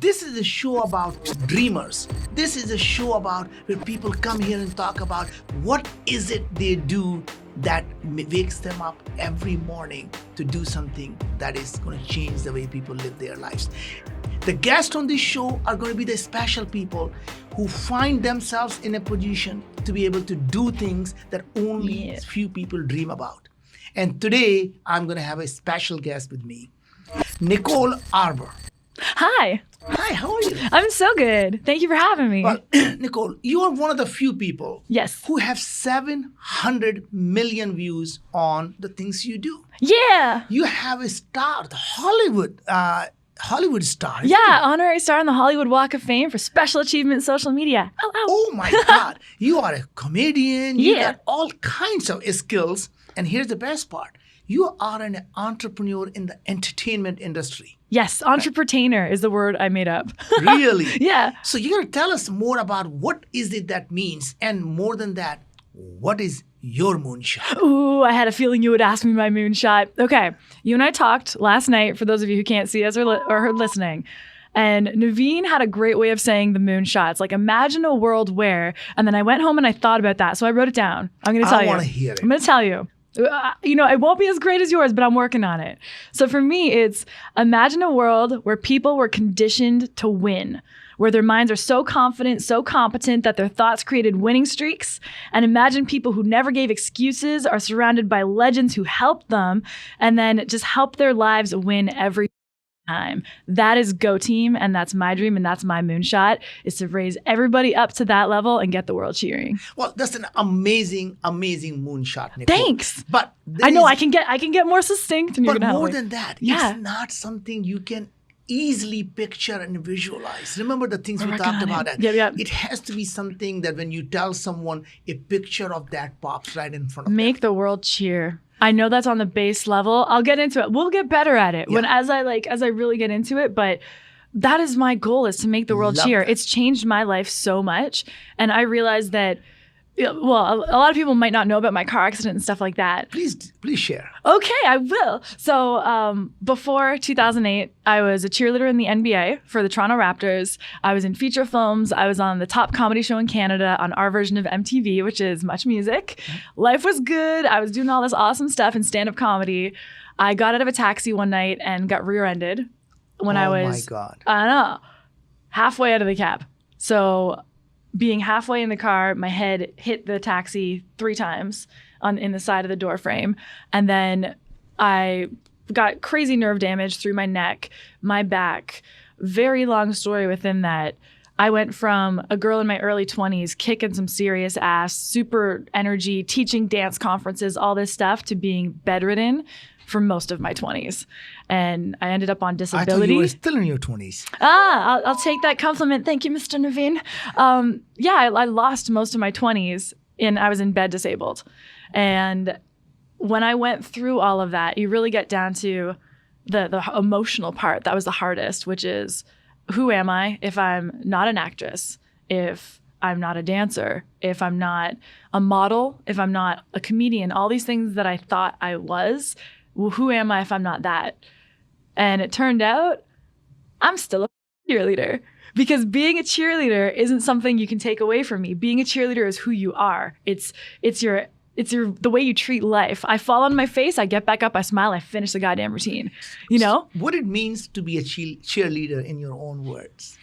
This is a show about dreamers. This is a show about where people come here and talk about what is it they do that wakes them up every morning to do something that is going to change the way people live their lives. The guests on this show are going to be the special people who find themselves in a position to be able to do things that only few people dream about. And today, I'm going to have a special guest with me, Nicole Arbour. Hi. Hi, how are you? I'm so good. Thank you for having me. Well, Nicole, you are one of the few people who have 700 million views on the things you do. Yeah. You have a star, the Hollywood star. Yeah, honorary star on the Hollywood Walk of Fame for special achievement in social media. Ow, ow. Oh my God. You are a comedian. You got all kinds of skills. And here's the best part. You are an entrepreneur in the entertainment industry. Yes, entrepreneur is the word I made up. Really? Yeah. So you got to tell us more about what is it that means, and more than that, what is your moonshot? Ooh, I had a feeling you would ask me my moonshot. Okay, you and I talked last night, for those of you who can't see us or heard listening, and Naveen had a great way of saying the moonshots. Like, imagine a world where, and then I went home and I thought about that, so I wrote it down. I'm going to tell you. I want to hear it. I'm going to tell you. It won't be as great as yours, but I'm working on it. So for me, it's imagine a world where people were conditioned to win, where their minds are so confident, so competent that their thoughts created winning streaks. And imagine people who never gave excuses are surrounded by legends who helped them and then just help their lives win every time. That is Go Team, and that's my dream, and that's my moonshot, is to raise everybody up to that level and get the world cheering. Well, that's an amazing, amazing moonshot, Nicole. Thanks. But I know I can get more succinct, and you're gonna help me. But more than that, it's not something you can easily picture and visualize. Remember the things we talked about? It has to be something that when you tell someone, a picture of that pops right in front of them. Make the world cheer. I know that's on the base level. I'll get into it. We'll get better at it as I really get into it. But that is my goal, is to make the world cheer. It's changed my life so much. And I realized that, well, a lot of people might not know about my car accident and stuff like that. Please share. Okay, I will. So before 2008, I was a cheerleader in the NBA for the Toronto Raptors. I was in feature films. I was on the top comedy show in Canada on our version of MTV, which is Much Music. Life was good. I was doing all this awesome stuff in stand-up comedy. I got out of a taxi one night and got rear-ended when I was, oh my God. I don't know, halfway out of the cab. So being halfway in the car, my head hit the taxi 3 times in the side of the door frame. And then I got crazy nerve damage through my neck, my back. Very long story within that. I went from a girl in my early 20s, kicking some serious ass, super energy, teaching dance conferences, all this stuff, to being bedridden for most of my 20s. And I ended up on disability. I thought you were still in your 20s. I'll take that compliment. Thank you, Mr. Naveen. I lost most of my 20s I was in bed disabled. And when I went through all of that, you really get down to the emotional part. That was the hardest, which is, who am I if I'm not an actress, if I'm not a dancer, if I'm not a model, if I'm not a comedian, all these things that I thought I was. Well, who am I if I'm not that? And it turned out I'm still a cheerleader, because being a cheerleader isn't something you can take away from me. Being a cheerleader is who you are. It's the way you treat life. I fall on my face, I get back up, I smile, I finish the goddamn routine. You know? What it means to be a cheerleader in your own words?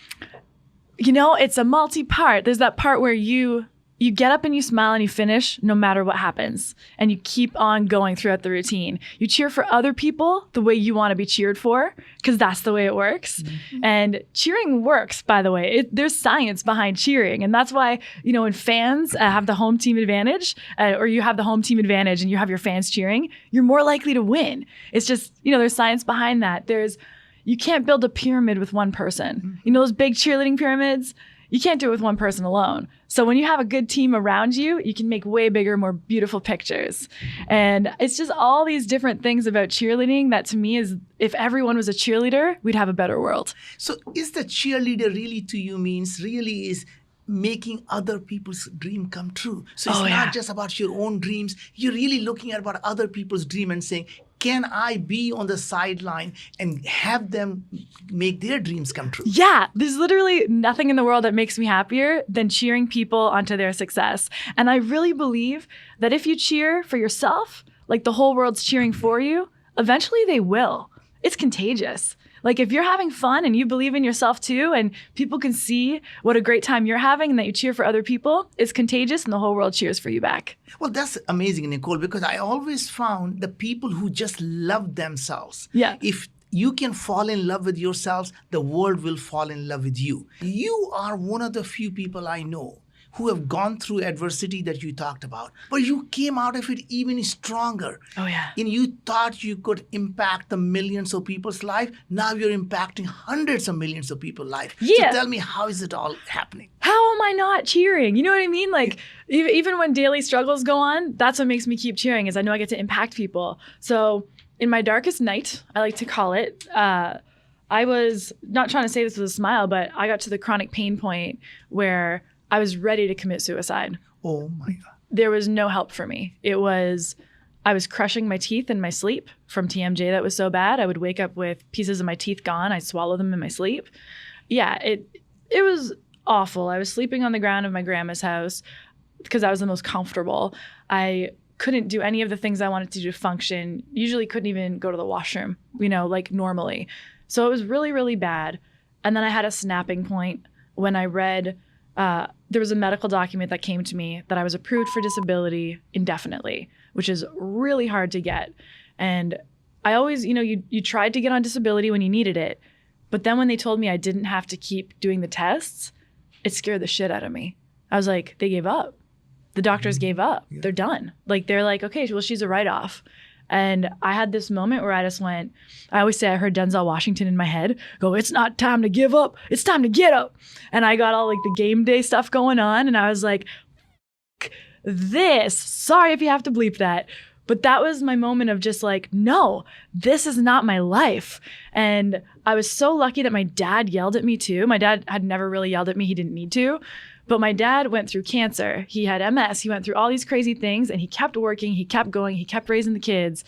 It's a multi-part. There's that part where you get up and you smile and you finish no matter what happens. And you keep on going throughout the routine. You cheer for other people the way you want to be cheered for, because that's the way it works. Mm-hmm. And cheering works, by the way. There's science behind cheering. And that's why, when fans have the home team advantage, or you have the home team advantage and you have your fans cheering, you're more likely to win. It's just, there's science behind that. You can't build a pyramid with one person. Mm-hmm. Those big cheerleading pyramids? You can't do it with one person alone. So when you have a good team around you, you can make way bigger, more beautiful pictures. And it's just all these different things about cheerleading that, to me, is, if everyone was a cheerleader, we'd have a better world. So is the cheerleader really, to you, really is making other people's dream come true? So it's not just about your own dreams. You're really looking at about other people's dream and saying, can I be on the sideline and have them make their dreams come true? Yeah, there's literally nothing in the world that makes me happier than cheering people onto their success. And I really believe that if you cheer for yourself, like the whole world's cheering for you, eventually they will. It's contagious. Like if you're having fun and you believe in yourself too, and people can see what a great time you're having and that you cheer for other people, it's contagious and the whole world cheers for you back. Well, that's amazing, Nicole, because I always found the people who just love themselves. Yeah. If you can fall in love with yourselves, the world will fall in love with you. You are one of the few people I know who have gone through adversity that you talked about, but you came out of it even stronger. Oh, yeah. And you thought you could impact the millions of people's life. Now you're impacting hundreds of millions of people's life. Yeah. So tell me, how is it all happening? How am I not cheering? You know what I mean? Like even when daily struggles go on, that's what makes me keep cheering is I know I get to impact people. So in my darkest night, I like to call it, I was not trying to say this with a smile, but I got to the chronic pain point where I was ready to commit suicide. Oh my God. There was no help for me. I was crushing my teeth in my sleep from TMJ that was so bad. I would wake up with pieces of my teeth gone. I'd swallow them in my sleep. Yeah, it was awful. I was sleeping on the ground of my grandma's house because I was the most comfortable. I couldn't do any of the things I wanted to do to function. Usually couldn't even go to the washroom, like normally. So it was really, really bad. And then I had a snapping point when I read there was a medical document that came to me that I was approved for disability indefinitely, which is really hard to get. And I always, you tried to get on disability when you needed it. But then when they told me I didn't have to keep doing the tests, it scared the shit out of me. I was like, they gave up. The doctors gave up. Yeah. They're done. Like, they're like, okay, well, she's a write-off. And I had this moment where I just went, I always say I heard Denzel Washington in my head go, it's not time to give up, it's time to get up. And I got all like the game day stuff going on and I was like, this, sorry if you have to bleep that. But that was my moment of just like, no, this is not my life. And I was so lucky that my dad yelled at me too. My dad had never really yelled at me, he didn't need to. But my dad went through cancer. He had MS. He went through all these crazy things and he kept working. He kept going. He kept raising the kids.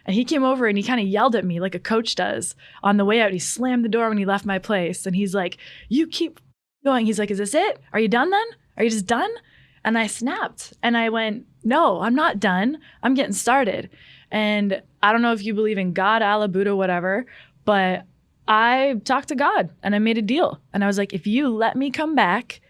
And he came over and he kind of yelled at me like a coach does. On the way out, he slammed the door when he left my place. And he's like, you keep going. He's like, is this it? Are you done then? Are you just done? And I snapped and I went, no, I'm not done. I'm getting started. And I don't know if you believe in God, Allah, Buddha, whatever, but I talked to God and I made a deal. And I was like, if you let me come back,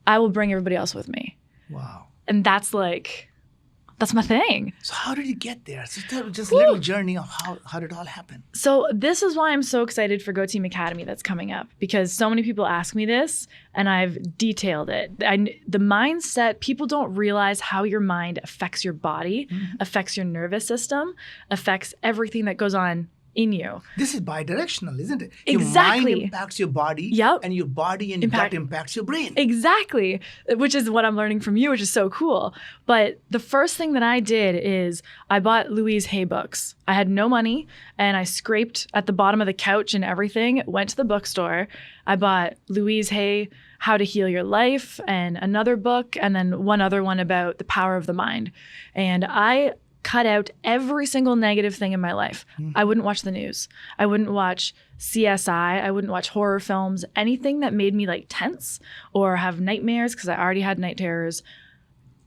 I will bring everybody else with me. Wow. And that's my thing. So how did you get there? So just a little journey of how did it all happen? So this is why I'm so excited for Go Team Academy that's coming up, because so many people ask me this and I've detailed it. The mindset, people don't realize how your mind affects your body, affects your nervous system, affects everything that goes on in you. This is bidirectional, isn't it? Exactly. Your mind impacts your body, and your body and gut impacts your brain. Exactly, which is what I'm learning from you, which is so cool. But the first thing that I did is I bought Louise Hay books. I had no money, and I scraped at the bottom of the couch and everything, went to the bookstore. I bought Louise Hay, How to Heal Your Life, and another book, and then one other one about the power of the mind. And I cut out every single negative thing in my life. I wouldn't watch the news. I wouldn't watch CSI. I wouldn't watch horror films. Anything that made me like tense or have nightmares, because I already had night terrors.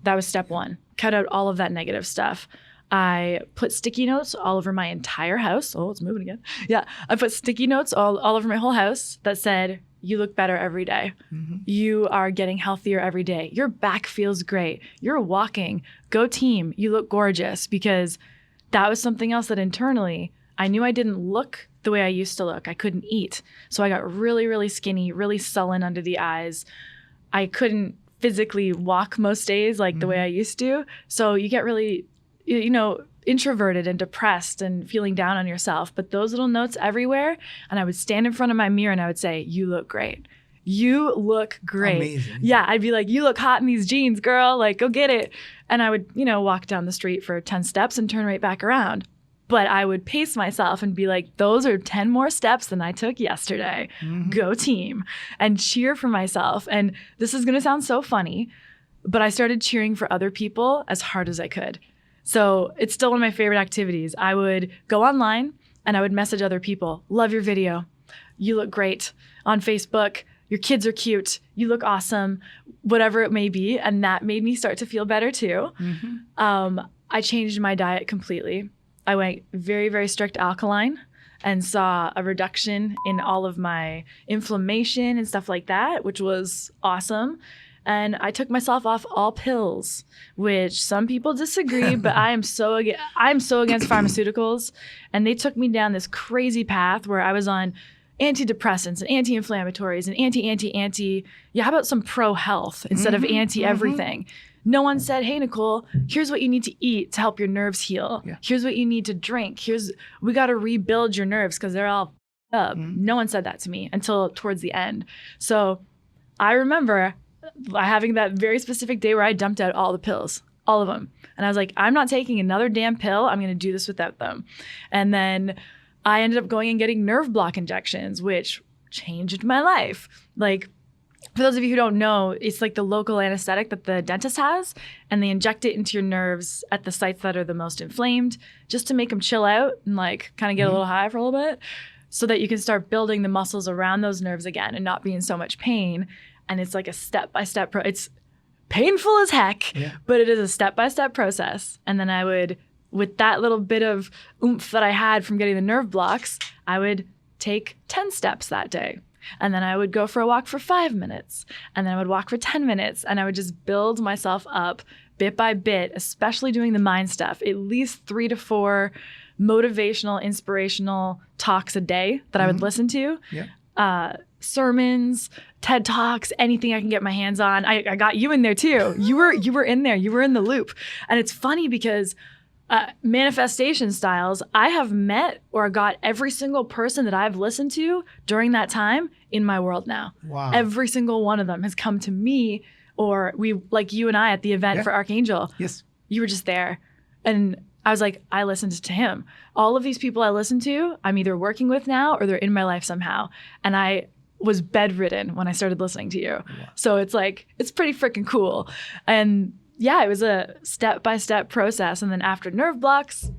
That was step one. Cut out all of that negative stuff. I put sticky notes all over my entire house. Oh, it's moving again. Yeah. I put sticky notes all over my whole house that said, you look better every day. You are getting healthier every day. Your back feels great. You're walking. Go team. You look gorgeous. Because that was something else that internally, I knew I didn't look the way I used to look. I couldn't eat. So I got really, really skinny, really sullen under the eyes. I couldn't physically walk most days like the way I used to. So you get really, introverted and depressed and feeling down on yourself. But those little notes everywhere, and I would stand in front of my mirror and I would say, you look great. You look great. Amazing. Yeah, I'd be like, you look hot in these jeans, girl. Like, go get it. And I would, walk down the street for 10 steps and turn right back around. But I would pace myself and be like, those are 10 more steps than I took yesterday. Go team. And cheer for myself. And this is going to sound so funny, but I started cheering for other people as hard as I could. So it's still one of my favorite activities. I would go online and I would message other people. Love your video. You look great. On Facebook, your kids are cute. You look awesome. Whatever it may be. And that made me start to feel better too. I changed my diet completely. I went very, very strict alkaline and saw a reduction in all of my inflammation and stuff like that, which was awesome. And I took myself off all pills, which some people disagree, but I'm so against pharmaceuticals. And they took me down this crazy path where I was on antidepressants and anti-inflammatories and anti. Yeah, how about some pro-health instead of anti-everything? No one said, hey, Nicole, here's what you need to eat to help your nerves heal. Yeah. Here's what you need to drink. We got to rebuild your nerves because they're all up. No one said that to me until towards the end. So I remember having that very specific day where I dumped out all the pills, all of them. And I was like, I'm not taking another damn pill. I'm going to do this without them. And then I ended up going and getting nerve block injections, which changed my life. Like, for those of you who don't know, it's like the local anesthetic that the dentist has, and they inject it into your nerves at the sites that are the most inflamed just to make them chill out and like kind of get a little high for a little bit so that you can start building the muscles around those nerves again and not be in so much pain. And it's like a step-by-step it's painful as heck, but it is a step-by-step process. And then I would, with that little bit of oomph that I had from getting the nerve blocks, I would take 10 steps that day. And then I would go for a walk for 5 minutes. And then I would walk for 10 minutes. And I would just build myself up bit by bit, especially doing the mind stuff, at least 3 to 4 motivational, inspirational talks a day that I would listen to. Sermons, TED Talks, anything I can get my hands on. I got you in there too. You were in there. You were in the loop. And it's funny because manifestation styles, I have met or got every single person that I've listened to during that time in my world now. Wow. Every single one of them has come to me, or we, like you and I at the event for Archangel. Yes. You were just there. And I was like, I listened to him. All of these people I listen to, I'm either working with now or they're in my life somehow. And I was bedridden when I started listening to you. Wow. So it's like, it's pretty freaking cool. And yeah, it was a step-by-step process. And then after nerve blocks,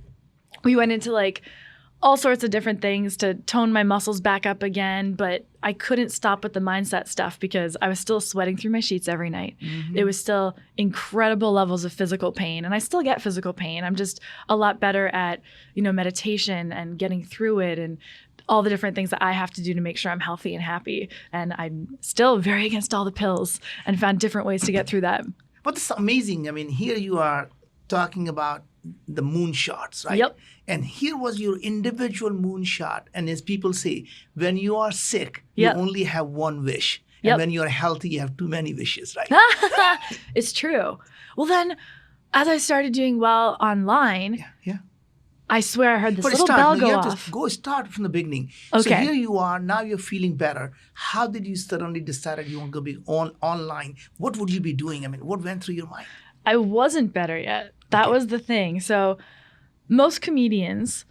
we went into like all sorts of different things to tone my muscles back up again. But I couldn't stop with the mindset stuff because I was still sweating through my sheets every night. It was still incredible levels of physical pain. And I still get physical pain. I'm just a lot better at, meditation and getting through it and all the different things that I have to do to make sure I'm healthy and happy. And I'm still very against all the pills and found different ways to get through that. But it's amazing. I mean, here you are talking about the moonshots, right? Yep. And here was your individual moonshot. And as people say, when you are sick, you only have one wish. And when you're healthy, you have too many wishes, right? It's true. Well, then, as I started doing well online, I swear I heard this little bell go off. Start from the beginning. Okay. So here you are, now you're feeling better. How did you suddenly decide you want to go be online? What would you be doing? I mean, what went through your mind? I wasn't better yet. That was the thing. So most comedians,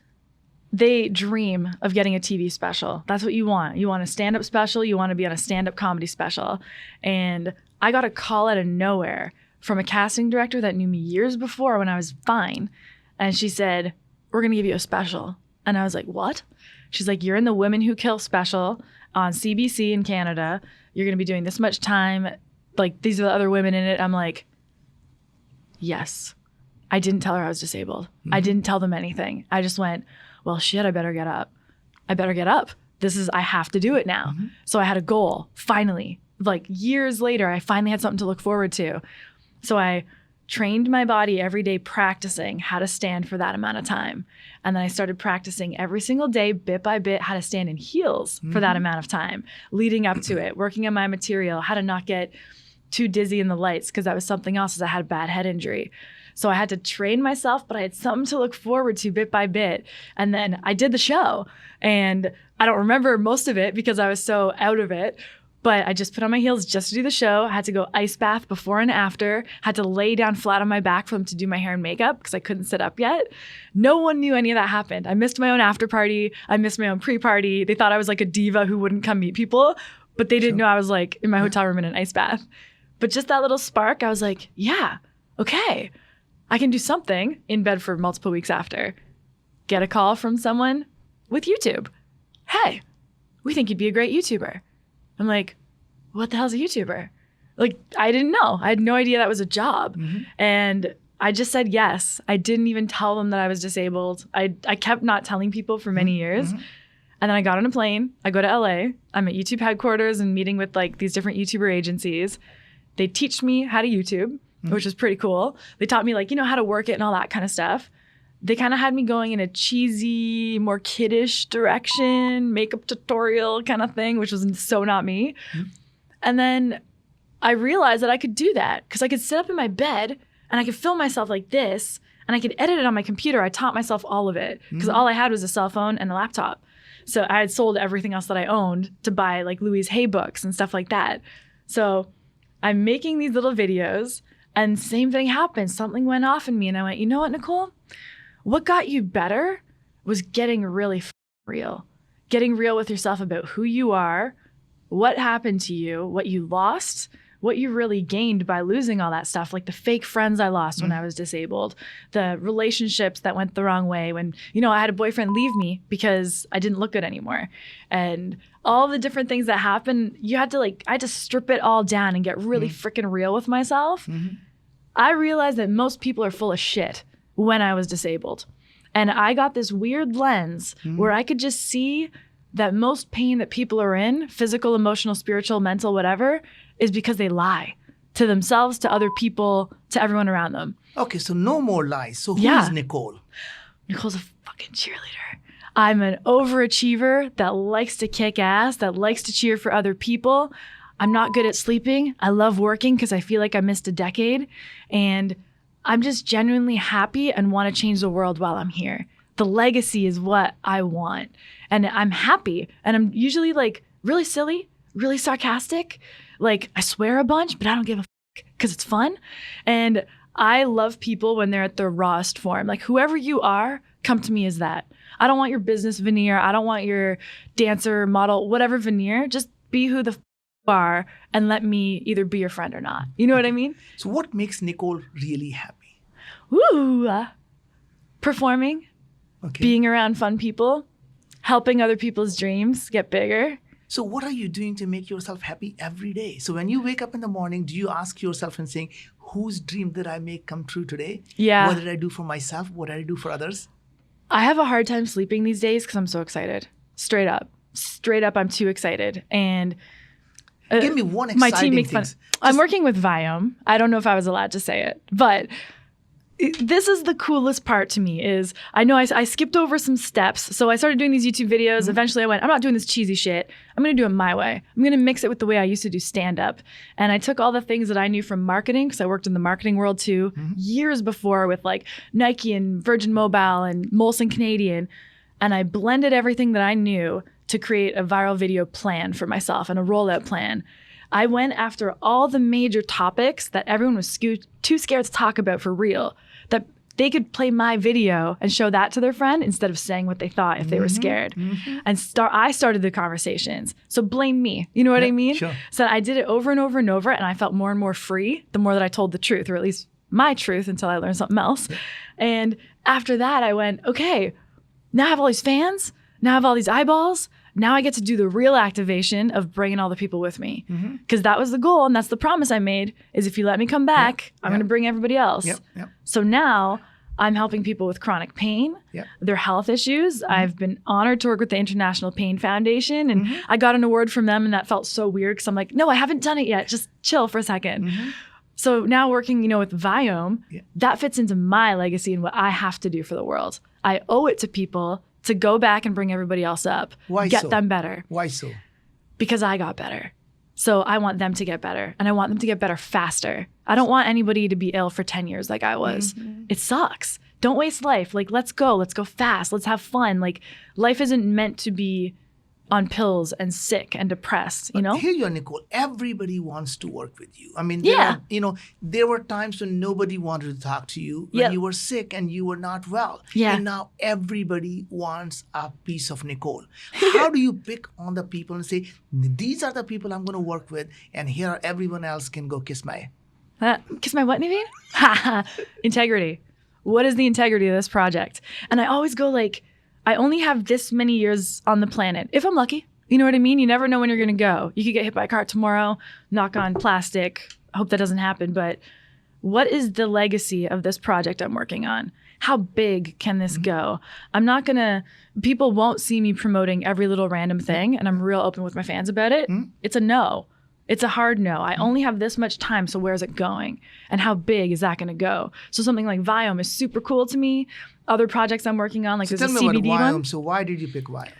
they dream of getting a TV special. That's what you want. You want a stand-up special. You want to be on a stand-up comedy special. And I got a call out of nowhere from a casting director that knew me years before when I was fine. And she said, we're going to give you a special. And I was like, what? She's like, you're in the Women Who Kill special on CBC in Canada. You're going to be doing this much time. Like, these are the other women in it. I'm like, yes. I didn't tell her I was disabled. I didn't tell them anything. I just went, well, shit, I better get up. I have to do it now. So I had a goal, finally. Like, years later, I finally had something to look forward to. So I trained my body every day practicing how to stand for that amount of time. And then I started practicing every single day, bit by bit, how to stand in heels for that amount of time, leading up to it, working on my material, how to not get too dizzy in the lights, because that was something else, as I had a bad head injury. So I had to train myself, but I had something to look forward to bit by bit. And then I did the show, and I don't remember most of it because I was so out of it. But I just put on my heels just to do the show. I had to go ice bath before and after. Had to lay down flat on my back for them to do my hair and makeup because I couldn't sit up yet. No one knew any of that happened. I missed my own after party. I missed my own pre-party. They thought I was like a diva who wouldn't come meet people, but they didn't know I was like in my hotel room in an ice bath. But just that little spark, I was like, yeah, okay. I can do something in bed for multiple weeks after. Get a call from someone with YouTube. Hey, we think you'd be a great YouTuber. I'm like, what the hell's a YouTuber? Like, I didn't know. I had no idea that was a job. And I just said yes. I didn't even tell them that I was disabled. I kept not telling people for many years. And then I got on a plane. I go to LA. I'm at YouTube headquarters and meeting with like these different YouTuber agencies. They teach me how to YouTube, which was pretty cool. They taught me like, how to work it and all that kind of stuff. They kind of had me going in a cheesy, more kiddish direction, makeup tutorial kind of thing, which was so not me. And then I realized that I could do that because I could sit up in my bed and I could film myself like this and I could edit it on my computer. I taught myself all of it because all I had was a cell phone and a laptop. So I had sold everything else that I owned to buy like Louise Hay books and stuff like that. So I'm making these little videos and same thing happened. Something went off in me and I went, you know what, Nicole? What got you better was getting really real. Getting real with yourself about who you are, what happened to you, what you lost, what you really gained by losing all that stuff, like the fake friends I lost when I was disabled, the relationships that went the wrong way when, I had a boyfriend leave me because I didn't look good anymore. And all the different things that happened, I had to strip it all down and get really freaking real with myself. I realized that most people are full of shit when I was disabled. And I got this weird lens where I could just see that most pain that people are in, physical, emotional, spiritual, mental, whatever, is because they lie to themselves, to other people, to everyone around them. Okay, so no more lies. So who is Nicole? Nicole's a fucking cheerleader. I'm an overachiever that likes to kick ass, that likes to cheer for other people. I'm not good at sleeping. I love working because I feel like I missed a decade. And I'm just genuinely happy and want to change the world while I'm here. The legacy is what I want. And I'm happy. And I'm usually like really silly, really sarcastic. Like I swear a bunch, but I don't give a fuck because it's fun. And I love people when they're at their rawest form. Like whoever you are, come to me as that. I don't want your business veneer. I don't want your dancer, model, whatever veneer. Just be who the you are and let me either be your friend or not. You know what I mean? So what makes Nicole really happy? Performing, being around fun people, helping other people's dreams get bigger. So what are you doing to make yourself happy every day? So when you wake up in the morning, do you ask yourself and saying, whose dream did I make come true today? Yeah. What did I do for myself? What did I do for others? I have a hard time sleeping these days because I'm so excited. Straight up, I'm too excited. And give me one exciting my team makes fun. I'm working with Viome. I don't know if I was allowed to say it, but this is the coolest part to me is I know I skipped over some steps. So I started doing these YouTube videos. Eventually I went, I'm not doing this cheesy shit. I'm going to do it my way. I'm going to mix it with the way I used to do stand-up. And I took all the things that I knew from marketing, because I worked in the marketing world too, years before with like Nike and Virgin Mobile and Molson Canadian. And I blended everything that I knew to create a viral video plan for myself and a rollout plan. I went after all the major topics that everyone was too scared to talk about for real, that they could play my video and show that to their friend instead of saying what they thought if they were scared. And I started the conversations. So blame me. You know what I mean? Sure. So I did it over and over and over, and I felt more and more free the more that I told the truth, or at least my truth, until I learned something else. And after that, I went, okay, now I have all these fans. Now I have all these eyeballs. Now I get to do the real activation of bringing all the people with me. Because that was the goal, and that's the promise I made, is if you let me come back, I'm going to bring everybody else. So now I'm helping people with chronic pain, their health issues. I've been honored to work with the International Pain Foundation, and I got an award from them, and that felt so weird because I'm like, no, I haven't done it yet. Just chill for a second. So now working, with Viome, that fits into my legacy and what I have to do for the world. I owe it to people to go back and bring everybody else up. Get them better. Why so? Because I got better. So I want them to get better, and I want them to get better faster. I don't want anybody to be ill for 10 years like I was. It sucks. Don't waste life. Like, let's go fast. Let's have fun. Like, life isn't meant to be on pills and sick and depressed, you know? Here you are, Nicole. Everybody wants to work with you. I mean, there were times when nobody wanted to talk to you, when you were sick and you were not well. And now everybody wants a piece of Nicole. How do you pick on the people and say, these are the people I'm going to work with, and here everyone else can go kiss my Kiss my what, Naveen? Integrity. What is the integrity of this project? And I always go like, I only have this many years on the planet, if I'm lucky. You know what I mean? You never know when you're going to go. You could get hit by a car tomorrow, knock on plastic. I hope that doesn't happen. But what is the legacy of this project I'm working on? How big can this go? I'm not going to, people won't see me promoting every little random thing. And I'm real open with my fans about it. It's a no. It's a hard no. I only have this much time, so where's it going? And how big is that going to go? So something like Viome is super cool to me. Other projects I'm working on, like so there's a tell me CBD about Viome. one. So why did you pick Viome?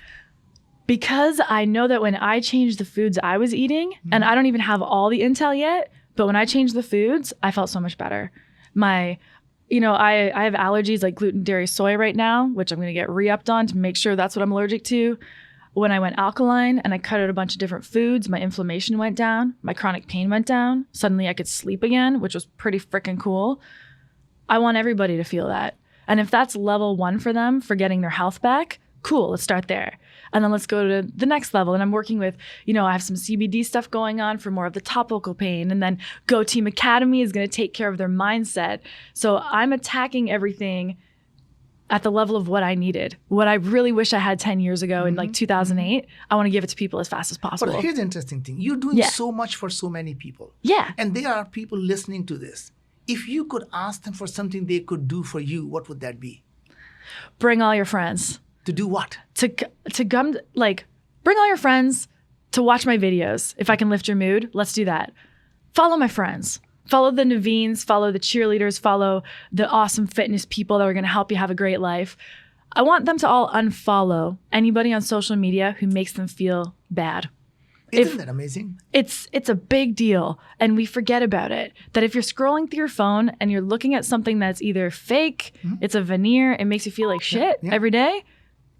Because I know that when I changed the foods I was eating, and I don't even have all the intel yet, but when I changed the foods, I felt so much better. I have allergies like gluten, dairy, soy right now, which I'm going to get re-upped on to make sure that's what I'm allergic to. When I went alkaline and I cut out a bunch of different foods, my inflammation went down, my chronic pain went down. Suddenly I could sleep again, which was pretty freaking cool. I want everybody to feel that. And if that's level 1 for them, for getting their health back, cool, let's start there. And then let's go to the next level. And I'm working with, I have some CBD stuff going on for more of the topical pain. And then Go Team Academy is going to take care of their mindset. So I'm attacking everything at the level of what I needed. What I really wish I had 10 years ago in like 2008, I want to give it to people as fast as possible. But here's the interesting thing. You're doing so much for so many people. Yeah. And there are people listening to this. If you could ask them for something they could do for you, what would that be? Bring all your friends. To do what? To come, like, bring all your friends to watch my videos. If I can lift your mood, let's do that. Follow my friends. Follow the Naveens, follow the cheerleaders, follow the awesome fitness people that are going to help you have a great life. I want them to all unfollow anybody on social media who makes them feel bad. Isn't that amazing? It's a big deal, and we forget about it. That if you're scrolling through your phone and you're looking at something that's either fake, it's a veneer, it makes you feel like shit every day,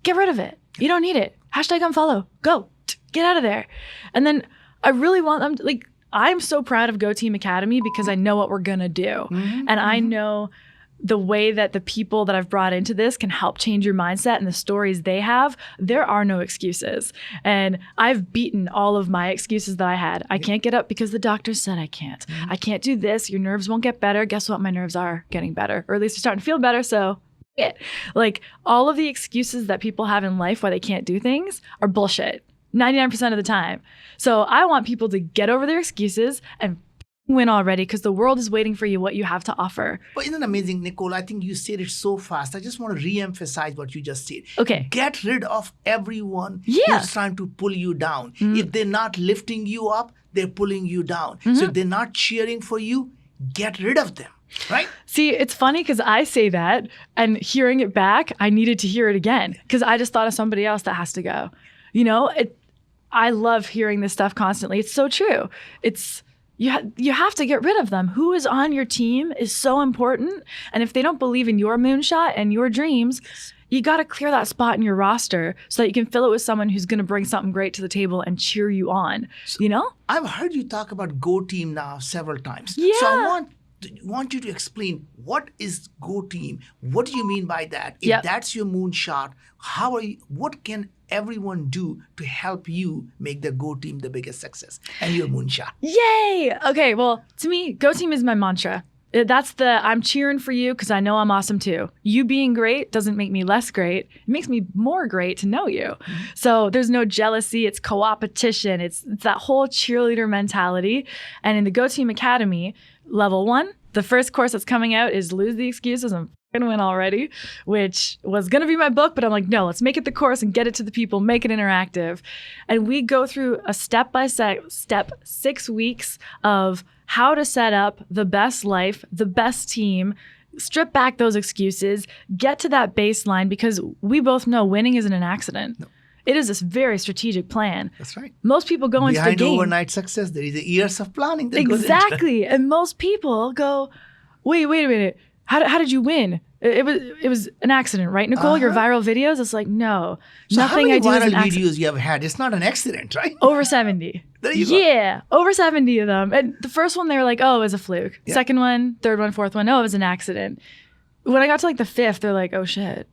get rid of it. You don't need it. Hashtag unfollow. Go. Get out of there. And then I really want them to, like, I'm so proud of Go Team Academy because I know what we're going to do. And I know the way that the people that I've brought into this can help change your mindset and the stories they have. There are no excuses. And I've beaten all of my excuses that I had. I can't get up because the doctor said I can't. I can't do this. Your nerves won't get better. Guess what? My nerves are getting better, or at least they're starting to feel better. So like all of the excuses that people have in life why they can't do things are bullshit 99% of the time. So I want people to get over their excuses and win already, because the world is waiting for you, what you have to offer. But isn't it amazing, Nicole? I think you said it so fast. I just want to re-emphasize what you just said. Okay. Get rid of everyone who's trying to pull you down. If they're not lifting you up, they're pulling you down. So if they're not cheering for you, get rid of them. Right? See, it's funny because I say that, and hearing it back, I needed to hear it again because I just thought of somebody else that has to go. I love hearing this stuff constantly. It's so true. It's you have to get rid of them. Who is on your team is so important. And if they don't believe in your moonshot and your dreams, you got to clear that spot in your roster so that you can fill it with someone who's going to bring something great to the table and cheer you on. I've heard you talk about Go Team now several times. Yeah. So I want you to explain, what is Go Team? What do you mean by that? If that's your moonshot, what can everyone do to help you make the Go Team the biggest success and your moonshot? Yay! Okay, well, to me, Go Team is my mantra. That's I'm cheering for you because I know I'm awesome too. You being great doesn't make me less great. It makes me more great to know you. So there's no jealousy. It's co-opetition. It's that whole cheerleader mentality. And in the Go Team Academy, level 1, the first course that's coming out is Lose the Excuses and F***ing Win Already, which was going to be my book, but I'm like, no, let's make it the course and get it to the people, make it interactive. And we go through a step-by-step 6 weeks of how to set up the best life, the best team, strip back those excuses, get to that baseline, because we both know winning isn't an accident. No. It is this very strategic plan. That's right. Most people go into the game. Behind overnight success, there is years of planning. Exactly. And most people go, wait a minute. How did you win? It was an accident, right, Nicole? Your viral videos? It's like, no. So nothing how many I do is an viral accident. videos you have had? It's not an accident, right? Over 70. There you go. Yeah, over 70 of them. And the first one, they were like, oh, it was a fluke. Yeah. Second one, third one, fourth one, no, it was an accident. When I got to like the fifth, they're like, oh shit.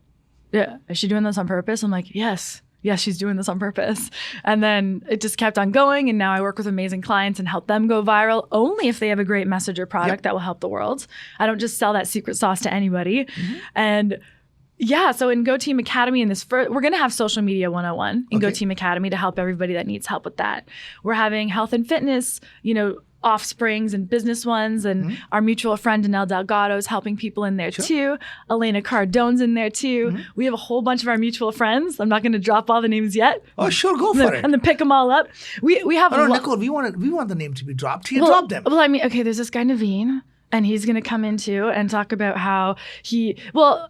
Yeah, is she doing this on purpose? I'm like, yes. yes, she's doing this on purpose. And then it just kept on going. And now I work with amazing clients and help them go viral only if they have a great message or product that will help the world. I don't just sell that secret sauce to anybody. And yeah, so in Go Team Academy, we're going to have social media 101 in Go Team Academy to help everybody that needs help with that. We're having health and fitness, offsprings and business ones, and our mutual friend Danelle Delgado is helping people in there too. Elena Cardone's in there too. We have a whole bunch of our mutual friends. I'm not going to drop all the names yet. Oh, sure, go for it. And then pick them all up. We have. Nicole, we want the name to be dropped. Drop them. Well, I mean, okay, there's this guy Naveen. And he's going to come in too and talk about how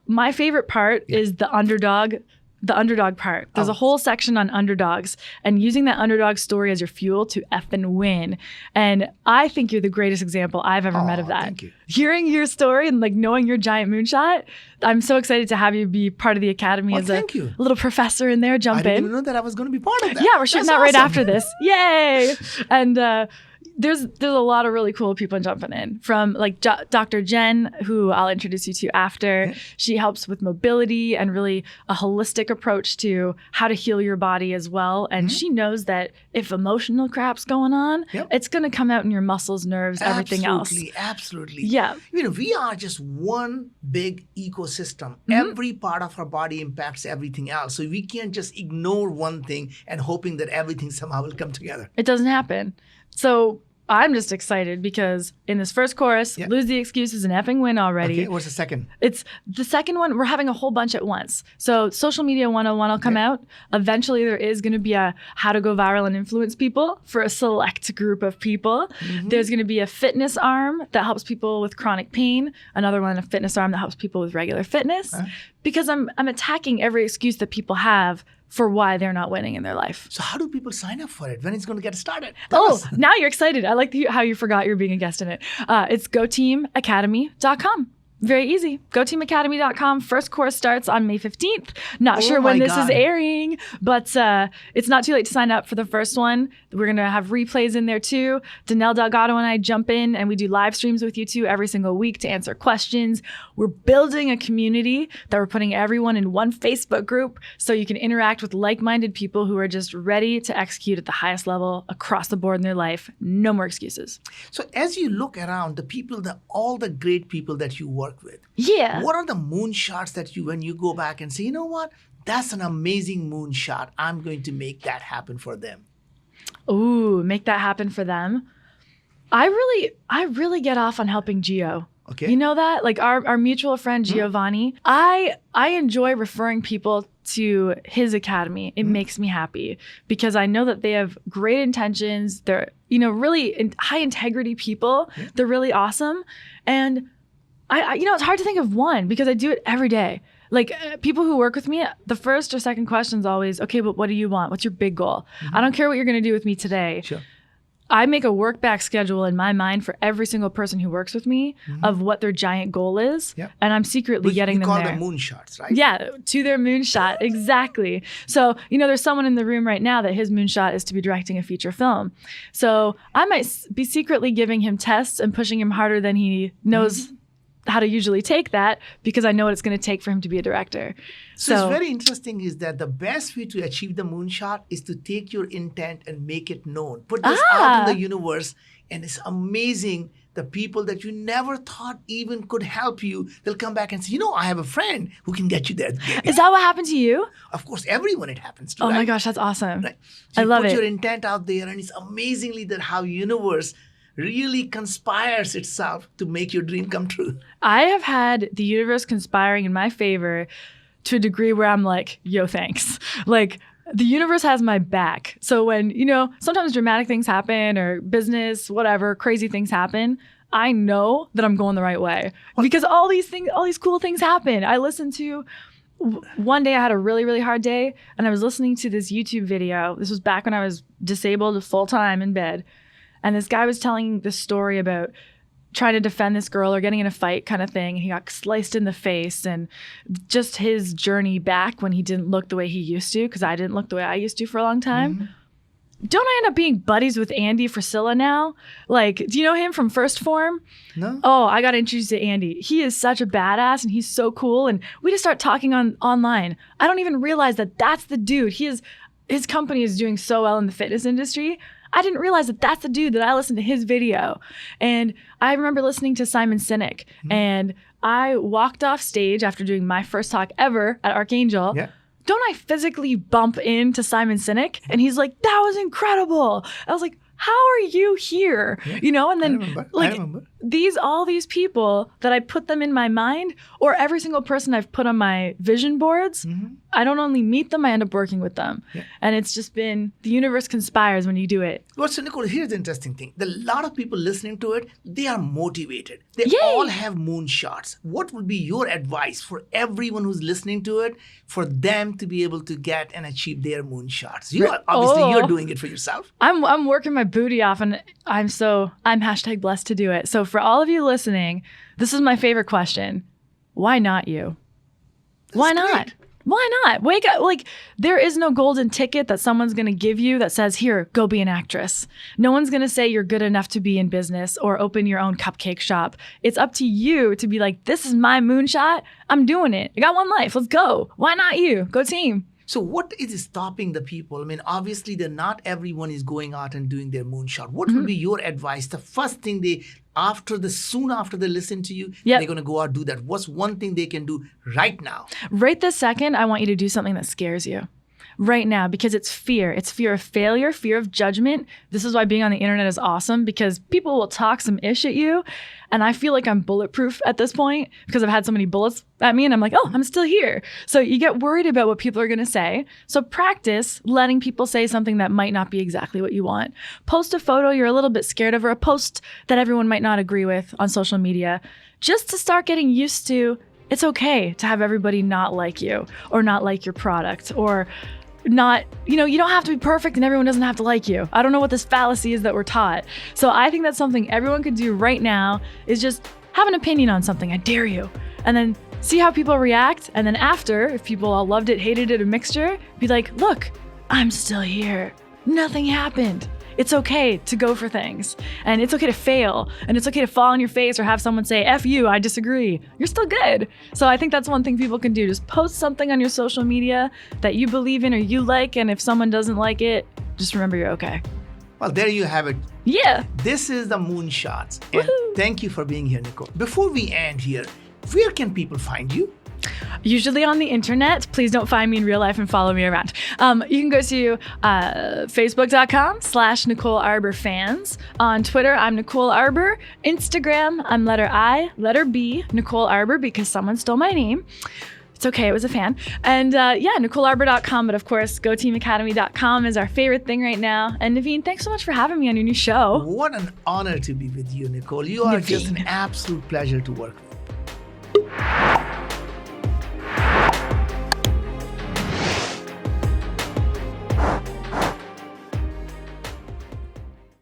my favorite part is the underdog part. There's a whole section on underdogs and using that underdog story as your fuel to effing win. And I think you're the greatest example I've ever met of that. Thank you. Hearing your story and knowing your giant moonshot, I'm so excited to have you be part of the academy as a little professor in there. Jump in. I didn't even know that I was going to be part of that. Yeah, we're shooting that right after this. Yay! And there's a lot of really cool people jumping in from Dr. Jain, who I'll introduce you to after. She helps with mobility and really a holistic approach to how to heal your body as well. And she knows that if emotional crap's going on, it's going to come out in your muscles, nerves, everything else. Absolutely. Yeah. We are just one big ecosystem. Every part of our body impacts everything else. So we can't just ignore one thing and hoping that everything somehow will come together. It doesn't happen. So I'm just excited because in this first chorus, lose the excuses and effing win already. Okay, what's the second? It's the second one. We're having a whole bunch at once. So social media 101 will come out. Eventually there is going to be a how to go viral and influence people for a select group of people. There's going to be a fitness arm that helps people with chronic pain. Another one, a fitness arm that helps people with regular fitness. Because I'm attacking every excuse that people have for why they're not winning in their life. So how do people sign up for it? When it's going to get started? Now you're excited. I like how you forgot you're being a guest in it. It's goteamacademy.com. Very easy. GoTeamAcademy.com. First course starts on May 15th. Not sure when this is airing, but it's not too late to sign up for the first one. We're going to have replays in there too. Danelle Delgado and I jump in and we do live streams with you too every single week to answer questions. We're building a community that we're putting everyone in one Facebook group so you can interact with like-minded people who are just ready to execute at the highest level across the board in their life. No more excuses. So as you look around, all the great people that you work with. What are the moonshots that when you go back and say, you know what? That's an amazing moonshot. I'm going to make that happen for them. Ooh, make that happen for them. I really get off on helping Gio. Okay. You know that? Our mutual friend Giovanni. I enjoy referring people to his academy. It makes me happy because I know that they have great intentions. They're, really high integrity people. They're really awesome. And I it's hard to think of one because I do it every day. People who work with me, the first or second question is always, okay, but what do you want? What's your big goal? I don't care what you're going to do with me today. Sure. I make a work back schedule in my mind for every single person who works with me of what their giant goal is. And I'm secretly getting them there. We call them moonshots, right? Yeah, to their moonshot. Exactly. So, there's someone in the room right now that his moonshot is to be directing a feature film. So I might be secretly giving him tests and pushing him harder than he knows how to usually take that because I know what it's going to take for him to be a director. So it's very interesting is that the best way to achieve the moonshot is to take your intent and make it known. Put this out in the universe, and it's amazing. The people that you never thought even could help you, they'll come back and say, I have a friend who can get you there. Is that what happened to you? Of course, everyone it happens to. Oh my gosh, that's awesome. Right. So I love it. You put your intent out there, and it's amazingly that how universe really conspires itself to make your dream come true. I have had the universe conspiring in my favor to a degree where I'm like, yo, thanks. The universe has my back. So when, sometimes dramatic things happen or business, whatever, crazy things happen, I know that I'm going the right way because all these cool things happen. I listened to, one day I had a really, really hard day and I was listening to this YouTube video. This was back when I was disabled full time in bed. And this guy was telling this story about trying to defend this girl or getting in a fight kind of thing. And he got sliced in the face and just his journey back when he didn't look the way he used to, because I didn't look the way I used to for a long time. don't I end up being buddies with Andy Frisilla now? Like, do you know him from First Form? No. Oh, I got introduced to Andy. He is such a badass and he's so cool. And we just start talking online. I don't even realize that that's the dude. His company is doing so well in the fitness industry. I didn't realize that that's the dude that I listened to his video. And I remember listening to Simon Sinek and I walked off stage after doing my first talk ever at Archangel. Yeah. Don't I physically bump into Simon Sinek? And he's like, that was incredible. I was like, how are you here? Yeah. You know, and then I remember. all these people that I put them in my mind, or every single person I've put on my vision boards, I don't only meet them, I end up working with them. Yeah. And it's just been, the universe conspires when you do it. Well, so Nicole, here's the interesting thing. A lot of people listening to it, they are motivated. They Yay. all have moonshots. What would be your advice for everyone who's listening to it, for them to be able to get and achieve their moonshots? You're doing it for yourself. I'm working my booty off and I'm hashtag blessed to do it. So for all of you listening, this is my favorite question. Why not you? Why not? Why not? Wake up. Like, there is no golden ticket that someone's going to give you that says, here, go be an actress. No one's going to say you're good enough to be in business or open your own cupcake shop. It's up to you to be like, this is my moonshot. I'm doing it. I got one life. Let's go. Why not you? Go team. So what is stopping the people? I mean, obviously, not everyone is going out and doing their moonshot. What would be your advice? The first thing soon after they listen to you, they're going to go out and do that. What's one thing they can do right now? Right this second, I want you to do something that scares you. Right now, because it's fear. It's fear of failure, fear of judgment. This is why being on the internet is awesome, because people will talk some ish at you. And I feel like I'm bulletproof at this point because I've had so many bullets at me and I'm like, oh, I'm still here. So you get worried about what people are going to say. So practice letting people say something that might not be exactly what you want. Post a photo you're a little bit scared of, or a post that everyone might not agree with on social media, just to start getting used to, it's okay to have everybody not like you or not like your product, or not, you don't have to be perfect and everyone doesn't have to like you. I don't know what this fallacy is that we're taught. So I think that's something everyone could do right now, is just have an opinion on something. I dare you. And then see how people react. And then after, if people all loved it, hated it, a mixture, be like, look, I'm still here. Nothing happened. It's okay to go for things, and it's okay to fail, and it's okay to fall on your face or have someone say, F you, I disagree. You're still good. So I think that's one thing people can do. Just post something on your social media that you believe in or you like, and if someone doesn't like it, just remember you're okay. Well, there you have it. Yeah. This is the Moonshots. And thank you for being here, Nicole. Before we end here, where can people find you? Usually on the internet. Please don't find me in real life and follow me around. You can go to facebook.com/Nicole Arbour fans. On Twitter, I'm Nicole Arbour. Instagram, I'm letter I, letter B, Nicole Arbour, because someone stole my name. It's okay, it was a fan. And NicoleArbour.com, but of course, GoTeamAcademy.com is our favorite thing right now. And Naveen, thanks so much for having me on your new show. What an honor to be with you, Nicole. You are just an absolute pleasure to work with.